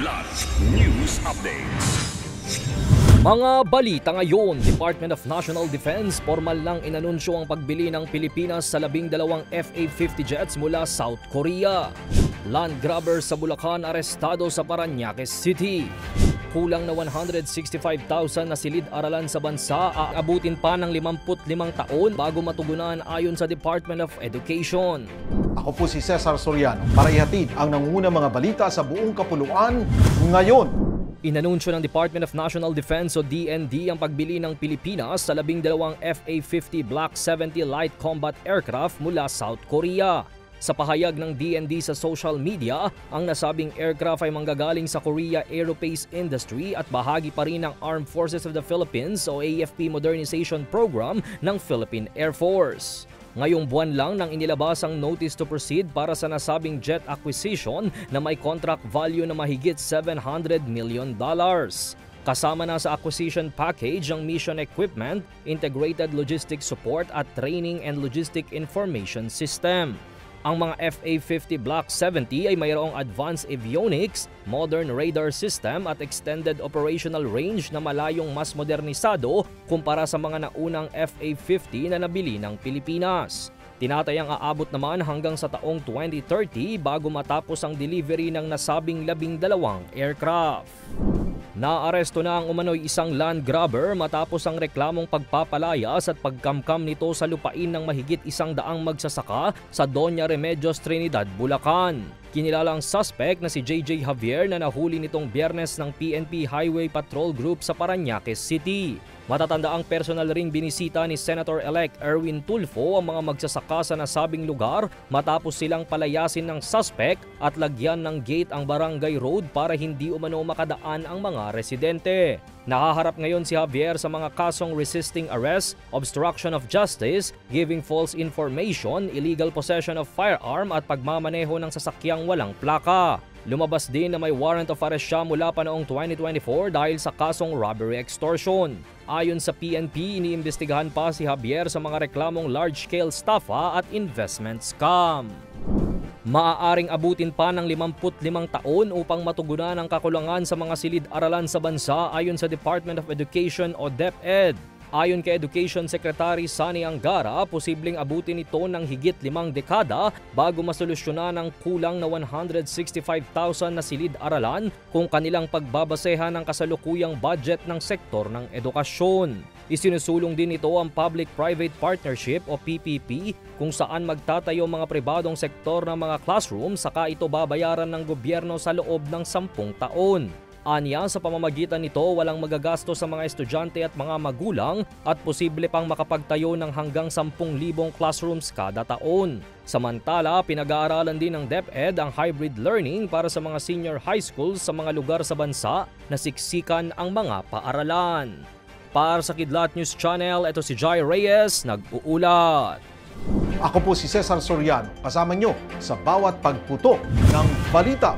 Kidlat News Updates. Mga balita ngayon, Department of National Defense formal lang inanunsyo ang pagbili ng Pilipinas sa 12 FA-50 jets mula South Korea. Land grabber sa Bulacan arestado sa Parañaque City. Kulang na 165,000 na silid-aralan sa bansa aabutin pa ng 55 taon bago matugunan ayon sa Department of Education. Ako po si Cesar Soriano para ihatid ang nangungunang mga balita sa buong kapuluan ngayon. Inanunsyo ng Department of National Defense o DND ang pagbili ng Pilipinas sa 12 FA-50 Block 70 Light Combat Aircraft mula South Korea. Sa pahayag ng DND sa social media, ang nasabing aircraft ay manggagaling sa Korea Aerospace Industry at bahagi pa rin ng Armed Forces of the Philippines o AFP Modernization Program ng Philippine Air Force. Ngayong buwan lang nang inilabas ang notice to proceed para sa nasabing jet acquisition na may contract value na mahigit $700 million. Kasama na sa acquisition package ang mission equipment, integrated logistics support at training and logistic information system. Ang mga FA-50 Block 70 ay mayroong advanced avionics, modern radar system at extended operational range na malayong mas modernisado kumpara sa mga naunang FA-50 na nabili ng Pilipinas. Tinatayang aabot naman hanggang sa taong 2030 bago matapos ang delivery ng nasabing 12 aircraft. Naaresto na ang umano'y isang land grabber matapos ang reklamong pagpapalayas at pagkamkam nito sa lupain ng mahigit 100 magsasaka sa Doña Remedios Trinidad, Bulacan. Kinilalang suspect na si JJ Javier na nahuli nitong Biyernes ng PNP Highway Patrol Group sa Parañaque City. Matatandaang personal ring binisita ni Senator-elect Erwin Tulfo ang mga magsasaka sa nasabing lugar matapos silang palayasin ng suspect at lagyan ng gate ang barangay road para hindi umano makadaan ang mga residente. Nakaharap ngayon si Javier sa mga kasong resisting arrest, obstruction of justice, giving false information, illegal possession of firearm at pagmamaneho ng sasakyang walang plaka. Lumabas din na may warrant of arrest siya mula pa noong 2024 dahil sa kasong robbery extortion. Ayon sa PNP, iniimbestigahan pa si Javier sa mga reklamong large-scale estafa at investment scam. Maaaring abutin pa ng 55 taon upang matugunan ang kakulangan sa mga silid-aralan sa bansa ayon sa Department of Education o DepEd. Ayon kay Education Secretary Sani Angara, posibleng abutin ito ng higit 5 dekada bago masolusyonan ang kulang na 165,000 na silid-aralan kung kanilang pagbabasehan ng kasalukuyang budget ng sektor ng edukasyon. Isinusulong din ito ang Public-Private Partnership o PPP kung saan magtatayo mga pribadong sektor ng mga classroom saka ito babayaran ng gobyerno sa loob ng 10 taon. Anya, sa pamamagitan nito walang magagastos sa mga estudyante at mga magulang at posible pang makapagtayo ng hanggang 10,000 classrooms kada taon. Samantala, pinag-aaralan din ng DepEd ang hybrid learning para sa mga senior high schools sa mga lugar sa bansa na siksikan ang mga paaralan. Para sa Kidlat News Channel, ito si Jai Reyes, nag-uulat. Ako po si Cesar Soriano, kasama nyo sa bawat pagputo ng balita.